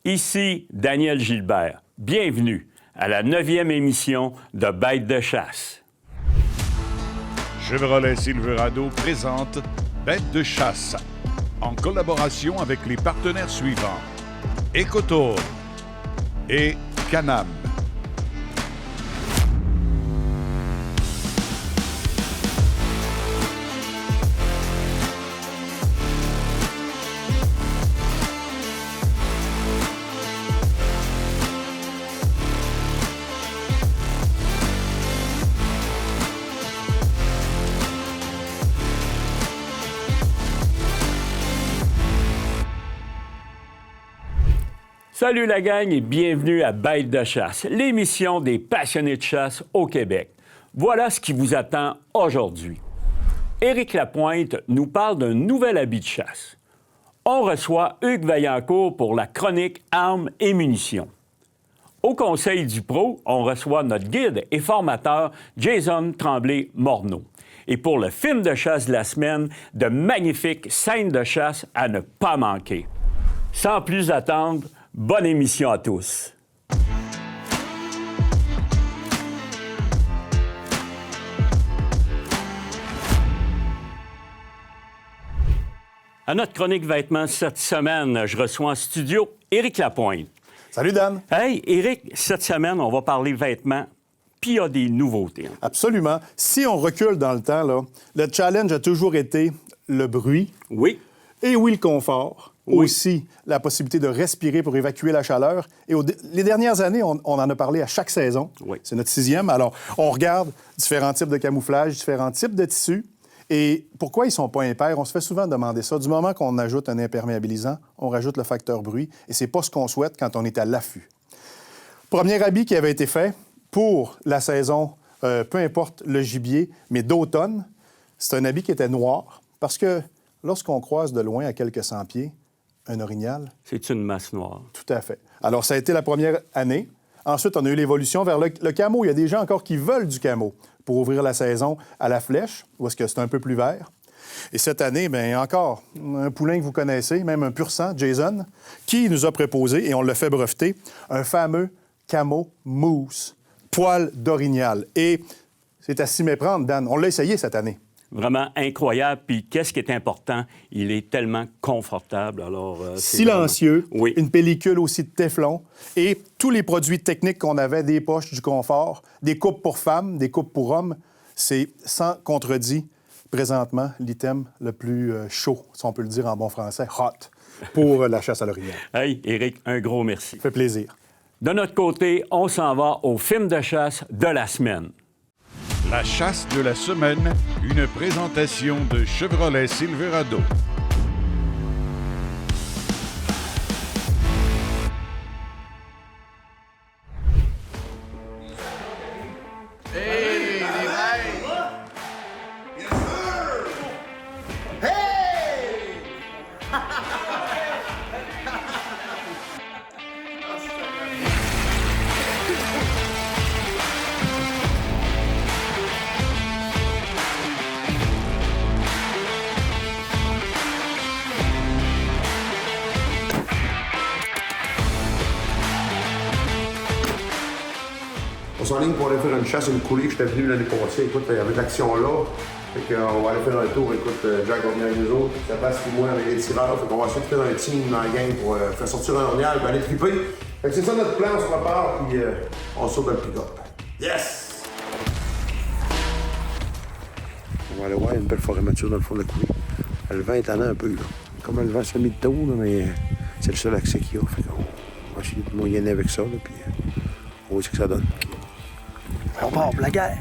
Ici Daniel Gilbert. Bienvenue à la 9e émission de Bêtes de chasse. Chevrolet Silverado présente Bêtes de chasse en collaboration avec les partenaires suivants: Écotour et Can-Am. Salut la gang et bienvenue à Bêtes de chasse, l'émission des passionnés de chasse au Québec. Voilà ce qui vous attend aujourd'hui. Éric Lapointe nous parle d'un nouvel habit de chasse. On reçoit Hugues Vaillancourt pour la chronique Armes et munitions. Au Conseil du Pro, on reçoit notre guide et formateur Jason Tremblay-Morneau. Et pour le film de chasse de la semaine, de magnifiques scènes de chasse à ne pas manquer. Sans plus attendre, bonne émission à tous. À notre chronique vêtements cette semaine, je reçois en studio Éric Lapointe. Salut Dan. Hey, Éric, cette semaine, on va parler vêtements, puis il y a des nouveautés. Absolument. Si on recule dans le temps, là, le challenge a toujours été le bruit. Oui. Et oui, le confort. Oui. Aussi, la possibilité de respirer pour évacuer la chaleur. Et les dernières années, on en a parlé à chaque saison. Oui. C'est notre 6e. Alors, on regarde différents types de camouflage, différents types de tissus. Et pourquoi ils ne sont pas impairs? On se fait souvent demander ça. Du moment qu'on ajoute un imperméabilisant, on rajoute le facteur bruit. Et c'est pas ce qu'on souhaite quand on est à l'affût. Premier habit qui avait été fait pour la saison, peu importe le gibier, mais d'automne, c'est un habit qui était noir. Parce que lorsqu'on croise de loin à quelques 100 pieds, un orignal. C'est une masse noire. Tout à fait. Alors, ça a été la première année. Ensuite, on a eu l'évolution vers le camo. Il y a des gens encore qui veulent du camo pour ouvrir la saison à la flèche, où est-ce que c'est un peu plus vert. Et cette année, bien, encore un poulain que vous connaissez, même un pur sang, Jason, qui nous a proposé, et on l'a fait breveter, un fameux camo mousse, poil d'orignal. Et c'est à s'y méprendre, Dan. On l'a essayé cette année. Vraiment incroyable. Puis qu'est-ce qui est important? Il est tellement confortable. Alors, silencieux, vraiment... Oui. Une pellicule aussi de téflon et tous les produits techniques qu'on avait, des poches, du confort, des coupes pour femmes, des coupes pour hommes, c'est sans contredit présentement l'item le plus chaud, si on peut le dire en bon français, hot, pour la chasse à l'orignal. Hey, Éric, un gros merci. Ça fait plaisir. De notre côté, on s'en va au film de chasse de la semaine. La chasse de la semaine, une présentation de Chevrolet Silverado. On s'enligne pour aller faire une chasse, une coulée. J'étais venu l'année passée. Écoute, il y avait de l'action là. Fait qu'on va aller faire un tour. Écoute, Jack va venir avec nous autres. Ça passe pour moi avec les tireurs. Fait qu'on va essayer de faire un team dans la gang pour faire sortir un orignal et aller triper. Fait que c'est ça notre plan. On se prépare puis on saute dans le pick-up. Yes! On va aller voir une belle forêt mature dans le fond de la coulée. Le vent est tannant un peu, là. Comme un vent semi-tôt, là, mais c'est le seul accès qu'il y a. Fait qu'on va essayer de moyenner avec ça, là, puis on voit ce que ça donne. On part pour la guerre.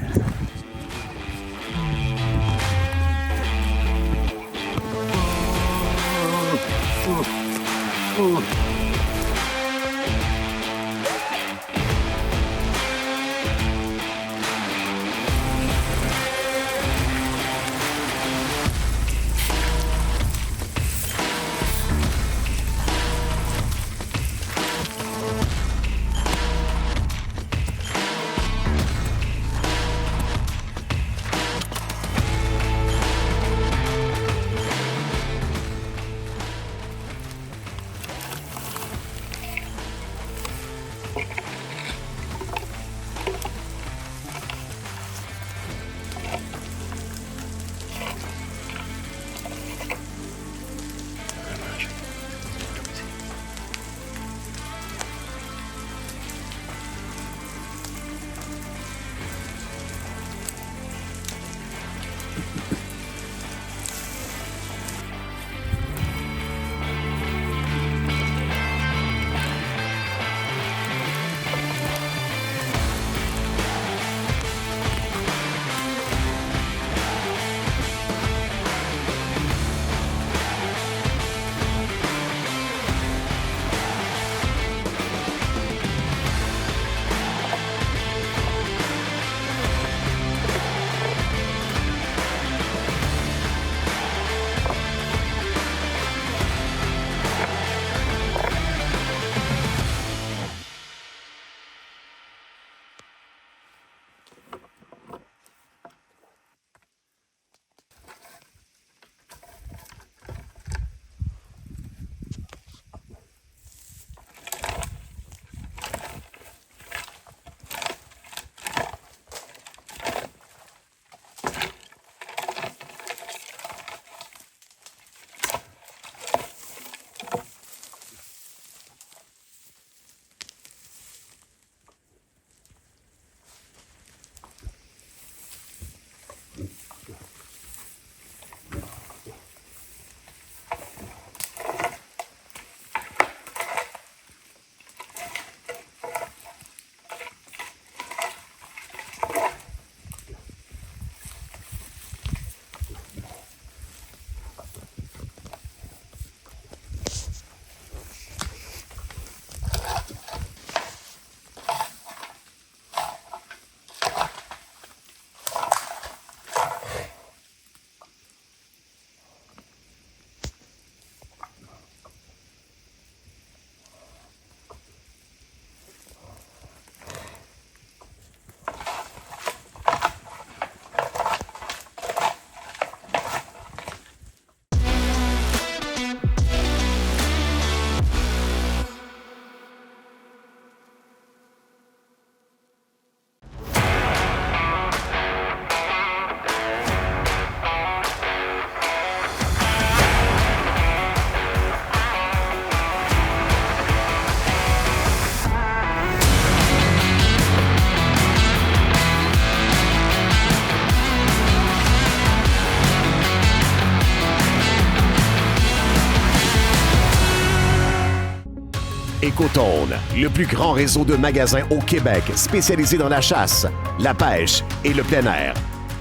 Écotone, le plus grand réseau de magasins au Québec spécialisé dans la chasse, la pêche et le plein air.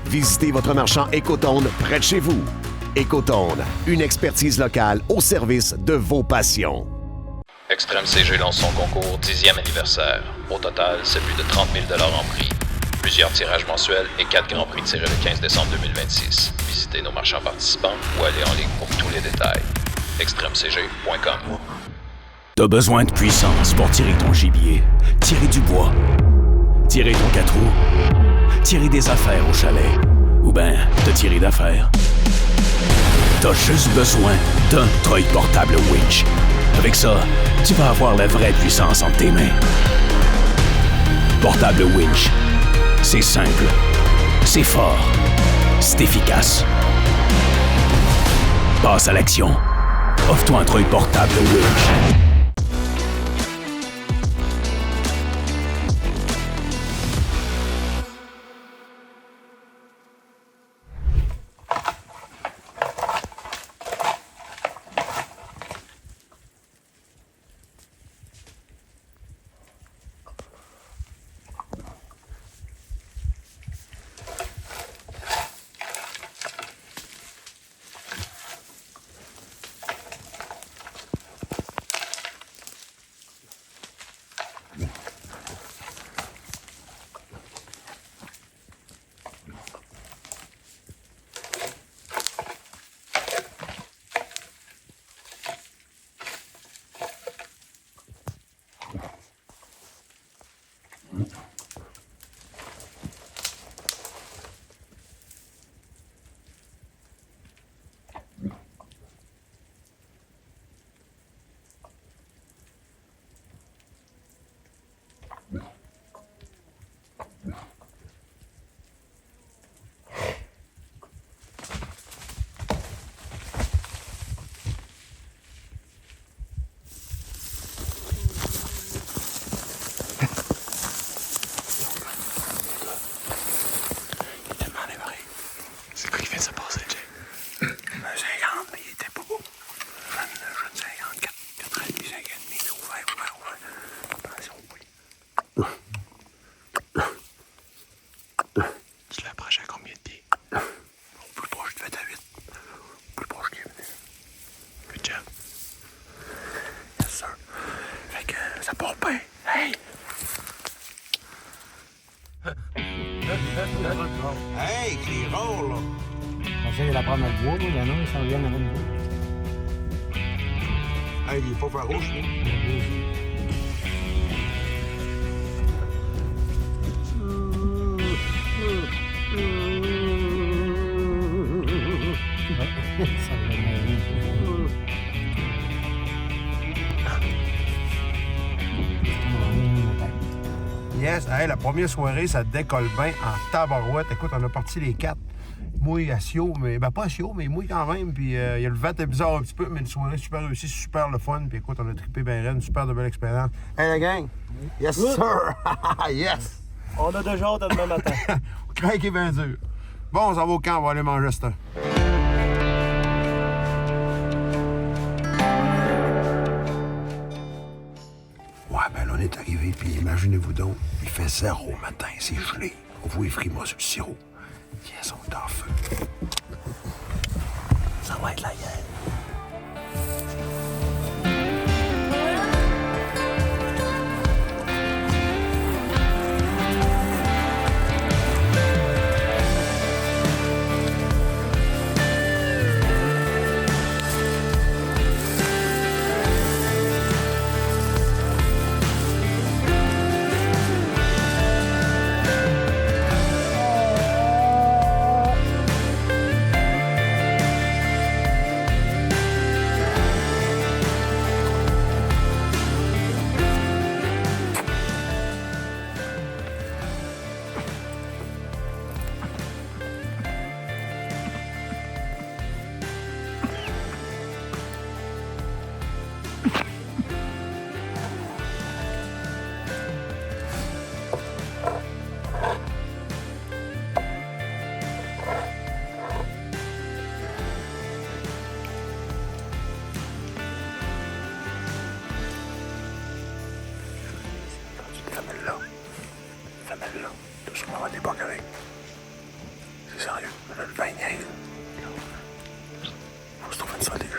Visitez votre marchand Écotone près de chez vous. Écotone, une expertise locale au service de vos passions. Extrême CG lance son concours 10e anniversaire. Au total, c'est plus de 30 000 $ en prix. Plusieurs tirages mensuels et 4 grands prix tirés le 15 décembre 2026. Visitez nos marchands participants ou allez en ligne pour tous les détails. extremecg.com. T'as besoin de puissance pour tirer ton gibier, tirer du bois, tirer ton 4 roues, tirer des affaires au chalet, ou ben te tirer d'affaires. T'as juste besoin d'un treuil portable winch. Avec ça, tu vas avoir la vraie puissance entre tes mains. Portable winch. C'est simple, c'est fort, c'est efficace. Passe à l'action. Offre-toi un treuil portable winch. Hey, c'est rare, là! J'essaie de la prendre dans le bois, moi, non, ça revient dans le bois. Hey, il est pas farouche, là. Ça revient. Yes, hey, la première soirée, ça décolle bien en tabarouette. Écoute, on a parti les 4. Mouille à Sio, mais ben pas à Sio, mais mouille quand même. Puis il y a le vent est bizarre un petit peu, mais une soirée super réussie, super le fun. Puis écoute, on a trippé bien raide, une super de belle expérience. Hey la gang! Yes, sir! Yes! On a déjà hâte de demain matin. Craque est bien dur. Bon, on s'en va au camp, on va aller manger ça. Ouais, ben là, on est arrivé, puis imaginez-vous donc, il fait 0 matin, c'est gelé. On voit les frimas sur le sirop. Yes, on est en feu. Ça va être la guerre. femelle-là. Femelle-là. Tout ce qu'on va avoir des bocs avec. C'est sérieux. Là, le vin niaise. Faut se trouver une stratégie.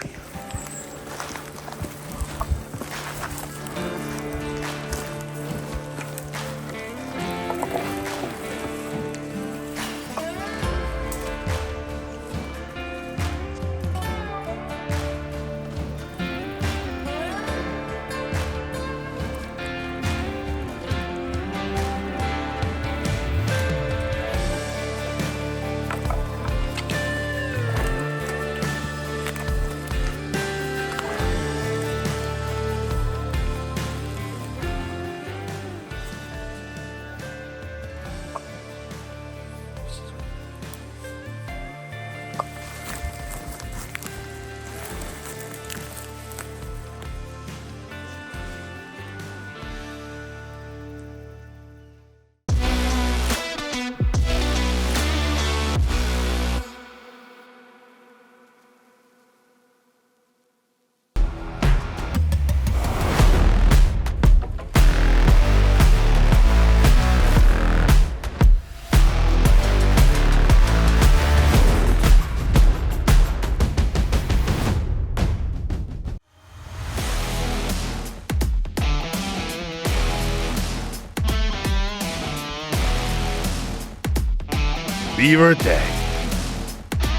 BeaverTech.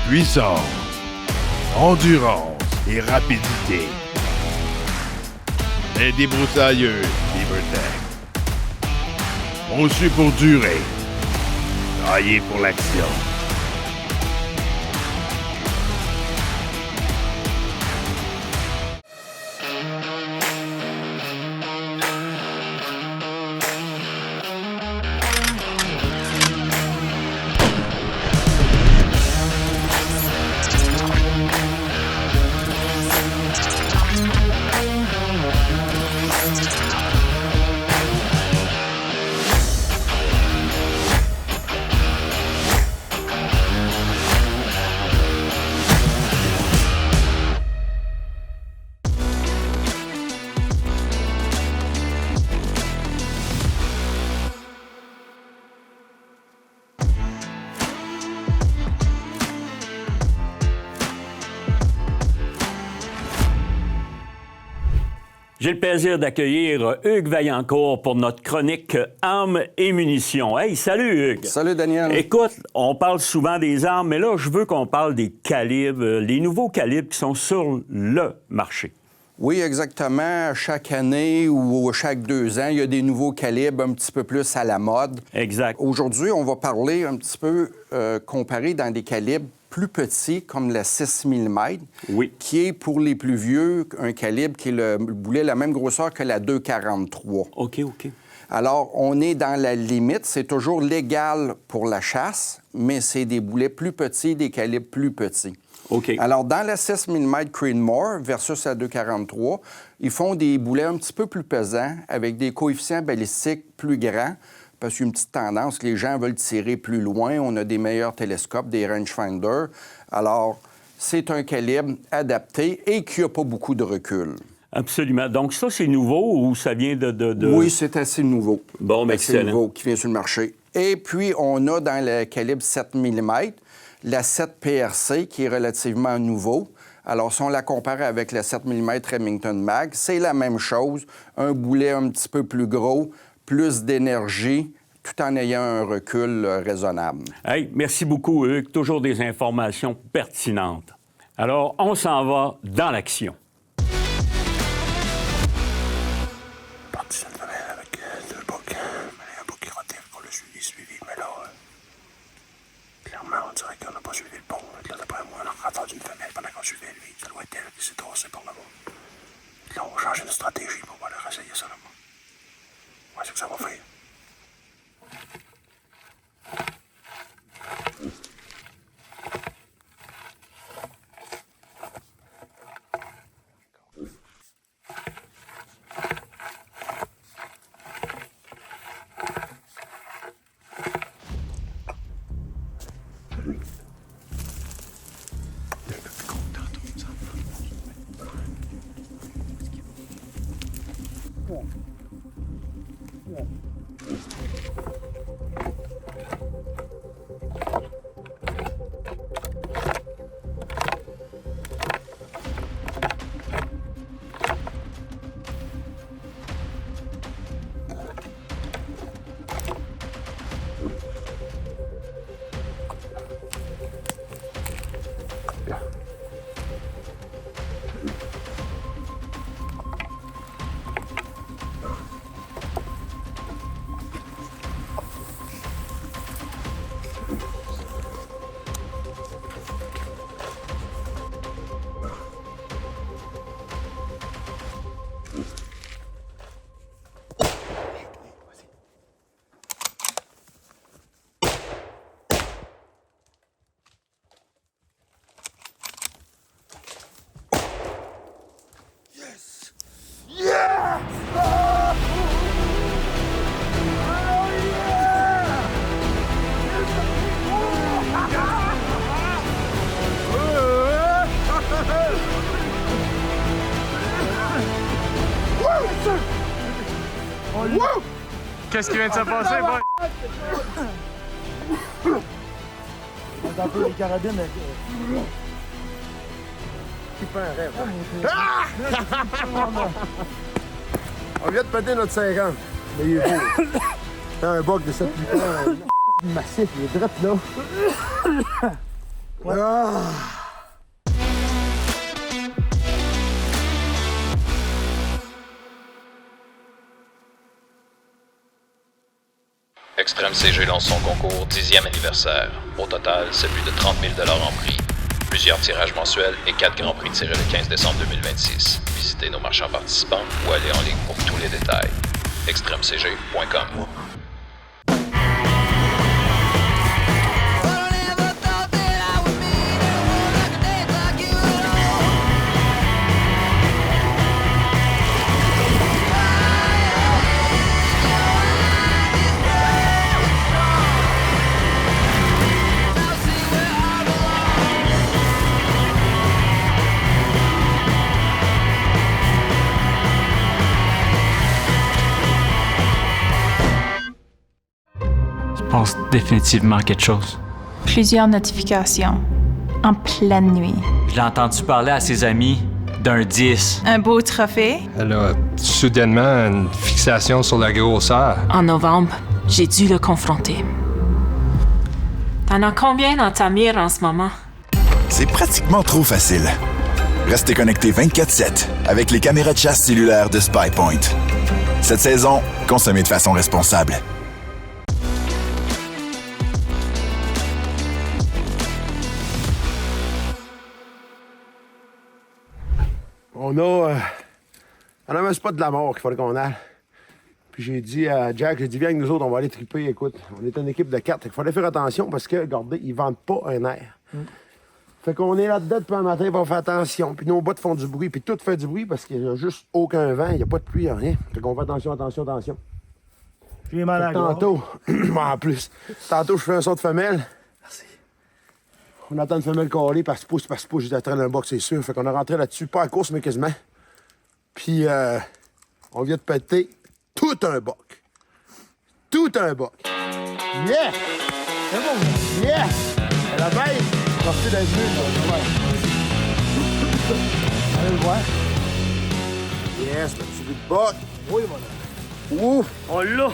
Puissance, endurance et rapidité. Les débroussailleux BeaverTech. Conçus pour durer. Taillés pour l'action. J'ai le plaisir d'accueillir Hugues Vaillancourt pour notre chronique Armes et munitions. Hey, salut Hugues! Salut Daniel! Écoute, on parle souvent des armes, mais là, je veux qu'on parle des calibres, les nouveaux calibres qui sont sur le marché. Oui, exactement. Chaque année ou chaque 2 ans, il y a des nouveaux calibres un petit peu plus à la mode. Exact. Aujourd'hui, on va parler un petit peu comparé dans des calibres plus petits, comme la 6 mm, oui, qui est, pour les plus vieux, un calibre qui est le boulet la même grosseur que la 2,43. OK. Alors, on est dans la limite. C'est toujours légal pour la chasse, mais c'est des boulets plus petits, des calibres plus petits. OK. Alors, dans la 6 mm Creedmoor versus la 2,43, ils font des boulets un petit peu plus pesants, avec des coefficients balistiques plus grands, parce qu'il y a une petite tendance que les gens veulent tirer plus loin. On a des meilleurs télescopes, des rangefinders. Alors, c'est un calibre adapté et qui n'a pas beaucoup de recul. Absolument. Donc ça, c'est nouveau ou ça vient de... Oui, c'est assez nouveau. Bon, mais c'est nouveau qui vient sur le marché. Et puis, on a dans le calibre 7 mm la 7 PRC qui est relativement nouveau. Alors, si on la compare avec la 7 mm Remington Mag, c'est la même chose. Un boulet un petit peu plus gros, plus d'énergie, tout en ayant un recul raisonnable. Hey, merci beaucoup, Hugues. Toujours des informations pertinentes. Alors, on s'en va dans l'action. Parti cette femelle avec 2 bocs. Un boc qui rotait, qu'on l'a suivi. Mais là, clairement, on dirait qu'on n'a pas suivi le pont. Là, d'après moi, on a entendu une femelle pendant qu'on suivait lui. Ça doit être elle qui s'est tossée par là-bas. Là, on va changer de stratégie pour pouvoir leur essayer ça là-bas. Ouais, c'est que ça va faire. Qu'est-ce qui vient de se passer, boy? On a un peu les carabines avec... Super rêve. On vient de péter notre 50. Mais il est beau. C'est un bug de 7 litres. Massif, il est drette là. Ah. Extrême CG lance son concours 10e anniversaire. Au total, c'est plus de 30 000 $ en prix. Plusieurs tirages mensuels et 4 grands prix tirés le 15 décembre 2026. Visitez nos marchands participants ou allez en ligne pour tous les détails. extremecg.com. Je pense définitivement à quelque chose. Plusieurs notifications. En pleine nuit. Je l'ai entendu parler à ses amis d'un 10. Un beau trophée. Elle a soudainement une fixation sur la grosseur. En novembre, j'ai dû le confronter. T'en as combien dans ta mire en ce moment? C'est pratiquement trop facile. Restez connectés 24/7 avec les caméras de chasse cellulaires de SpyPoint. Cette saison, consommez de façon responsable. On a un spot de la mort qu'il fallait qu'on aille. Puis j'ai dit à Jack, j'ai dit, viens avec nous autres, on va aller triper. Écoute, on est une équipe de 4. Il fallait faire attention parce que, regardez, ils vendent pas un air. Fait qu'on est là-dedans depuis un matin, on fait attention. Puis nos bottes font du bruit, puis tout fait du bruit parce qu'il n'y a juste aucun vent, il n'y a pas de pluie, rien. Fait qu'on fait attention. J'ai mal à la gorge. Tantôt, en plus, tantôt je fais un saut de femelle. Merci. On attend une femelle collée, parce que j'étais à traîner un box, c'est sûr. Fait qu'on a rentré là-dessus, pas à course, mais quasiment. Puis on vient de péter tout un boc. Tout un boc. Yeah! C'est bon. Yeah! La bête! Sortez d'un but, allez le voir. Yes, le petit bout de boc. Oui, mon homme. Ouf! On l'a!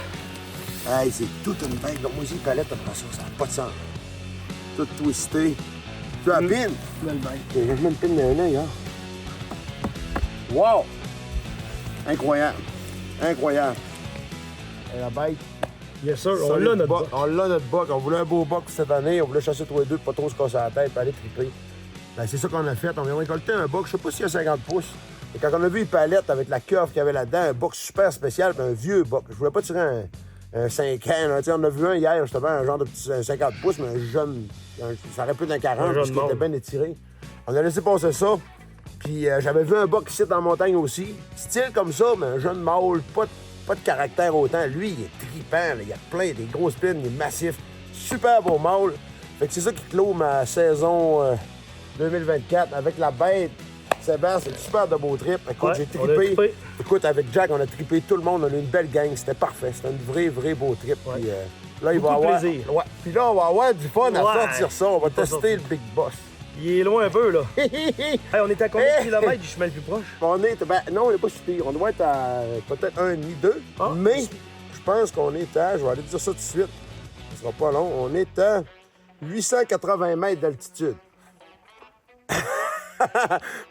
Hey, c'est toute une bête. Donc, moi aussi, une palette après ça, ça n'a pas de sens. Tout twisté. Tu as la pine? Belle bête. Il y a même une pine d'un œil, hein? Wow! Incroyable. Incroyable. Et la bête. Bien sûr, on l'a notre boc. On l'a notre boc. On voulait un beau boc cette année. On voulait chasser tous les deux pour pas trop se casser la tête et aller triper. Ben, c'est ça qu'on a fait. On vient récolter un boc, je sais pas s'il y a 50 pouces. Et quand on a vu une palette avec la curve qu'il y avait là-dedans, un boc super spécial, puis un vieux boc. Je voulais pas tirer un 5 ans. Là. On a vu un hier, justement, un genre de petit 50 pouces, mais un jeune. Ça aurait pu d'un 40 parce qu'il était bien étiré. On a laissé passer ça. Puis j'avais vu un boc ici dans la montagne aussi. Style comme ça, mais un jeune mâle, pas de caractère autant. Lui, il est trippant, là. Il a plein des grosses pines, il est massif. Super beau mâle. Fait que c'est ça qui clôt ma saison 2024 avec la bête. Sébastien, c'est super de beau trip. Écoute, j'ai trippé. Écoute, avec Jack, on a trippé tout le monde. On a eu une belle gang. C'était parfait. C'était un vrai beau trip. Ouais. Puis, là, il va avoir. Ouais. Puis là, on va avoir du fun à sortir ça. On va tester le Big Boss. Il est loin un peu, là. Hey, on est à combien de kilomètres du chemin le plus proche? On est. Ben, non, on n'est pas si pire. On doit être à peut-être 1,5, 2. Ah, mais je pense qu'on est à. Je vais aller dire ça tout de suite. Ce sera pas long. On est à 880 mètres d'altitude.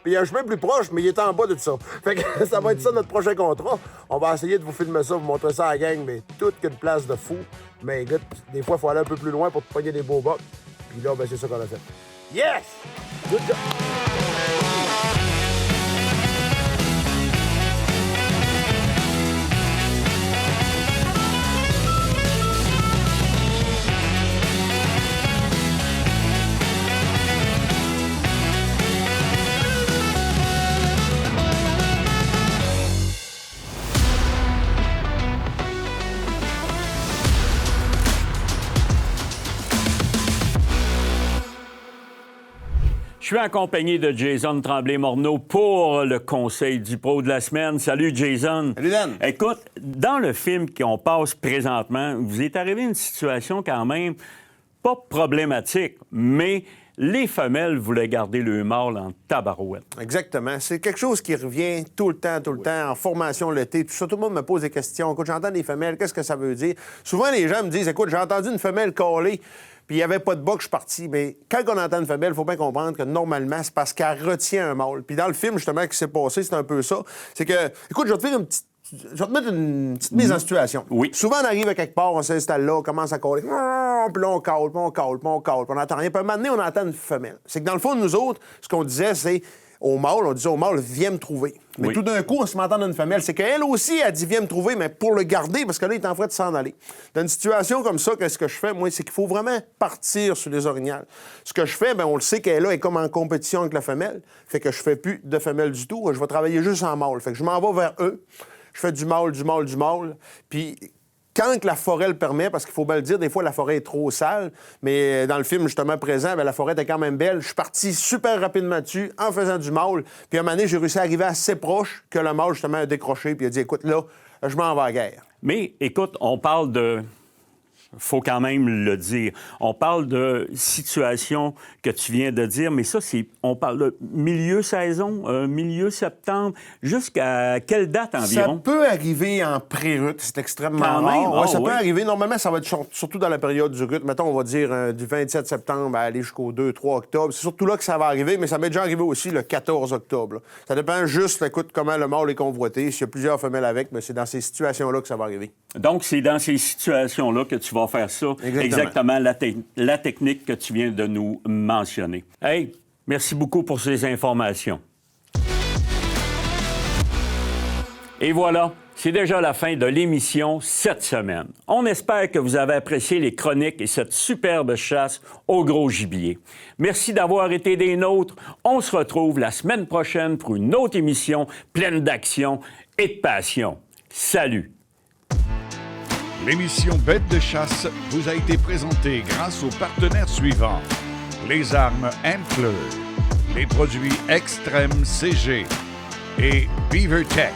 Puis il y a un chemin plus proche, mais il est en bas de ça. Fait que ça va être ça notre prochain contrat. On va essayer de vous filmer ça, vous montrer ça à la gang, mais toute qu'une place de fou. Mais écoute, des fois, il faut aller un peu plus loin pour te pogner des beaux bocs. Puis là, ben, c'est ça qu'on a fait. Yes! Good job! suis en compagnie de Jason Tremblay-Morneau pour le conseil du pro de la semaine. Salut, Jason. Salut, Dan. Écoute, dans le film qu'on passe présentement, vous est arrivé une situation quand même pas problématique, mais les femelles voulaient garder le mâle en tabarouette. Exactement. C'est quelque chose qui revient tout le temps, en formation l'été. Tout ça, tout le monde me pose des questions. Écoute, j'entends des femelles, qu'est-ce que ça veut dire? Souvent, les gens me disent, écoute, j'ai entendu une femelle caler, puis il n'y avait pas de bas que je suis parti. Mais quand on entend une femelle, il faut bien comprendre que normalement, c'est parce qu'elle retient un mâle. Puis dans le film, justement, ce qui s'est passé, c'est un peu ça. C'est que, écoute, je vais te faire je vais te mettre une petite mise en situation. Oui. Souvent, on arrive à quelque part, on s'installe là, on commence à caler. Puis là, on cale, puis on cale, puis on cale, puis on n'entend rien. Puis à un moment donné, on entend une femelle. C'est que dans le fond, nous autres, ce qu'on disait, c'est au mâle, on disait au mâle, viens me trouver. Mais tout d'un coup, on se met à entendre une femelle. C'est qu'elle aussi, elle dit viens me trouver, mais pour le garder, parce que là, il est en train de s'en aller. Dans une situation comme ça, qu'est-ce que je fais, moi, c'est qu'il faut vraiment partir sur les orignales. Ce que je fais, bien, on le sait qu'elle là est comme en compétition avec la femelle. Fait que je fais plus de femelle du tout. Je vais travailler juste en mâle. Fait que je m'en vais vers eux. Je fais du mâle. Puis quand la forêt le permet, parce qu'il faut bien le dire, des fois, la forêt est trop sale, mais dans le film, justement, présent, bien, la forêt était quand même belle. Je suis parti super rapidement dessus en faisant du mâle. Puis à un moment donné, j'ai réussi à arriver assez proche que le mâle, justement, a décroché. Puis il a dit, écoute, là, je m'en vais à la guerre. Mais, écoute, on parle de... faut quand même le dire. On parle de situation que tu viens de dire, mais ça, on parle de milieu saison, milieu septembre, jusqu'à quelle date environ? Ça peut arriver en pré-rut, c'est extrêmement quand rare. même? Ouais, ça peut arriver. Normalement, ça va être surtout dans la période du rut. Mettons, on va dire du 27 septembre à aller jusqu'au 2-3 octobre. C'est surtout là que ça va arriver, mais ça m'est déjà arrivé aussi le 14 octobre. Là. Ça dépend juste, écoute, comment le mâle est convoité. S'il y a plusieurs femelles avec, mais c'est dans ces situations-là que ça va arriver. Donc, c'est dans ces situations-là que tu vas faire ça. Exactement la technique que tu viens de nous mentionner. Hey, merci beaucoup pour ces informations. Et voilà, c'est déjà la fin de l'émission cette semaine. On espère que vous avez apprécié les chroniques et cette superbe chasse au gros gibier. Merci d'avoir été des nôtres. On se retrouve la semaine prochaine pour une autre émission pleine d'action et de passion. Salut! L'émission Bête de chasse vous a été présentée grâce aux partenaires suivants. Les armes Antler, les produits Extrême CG et BeaverTech.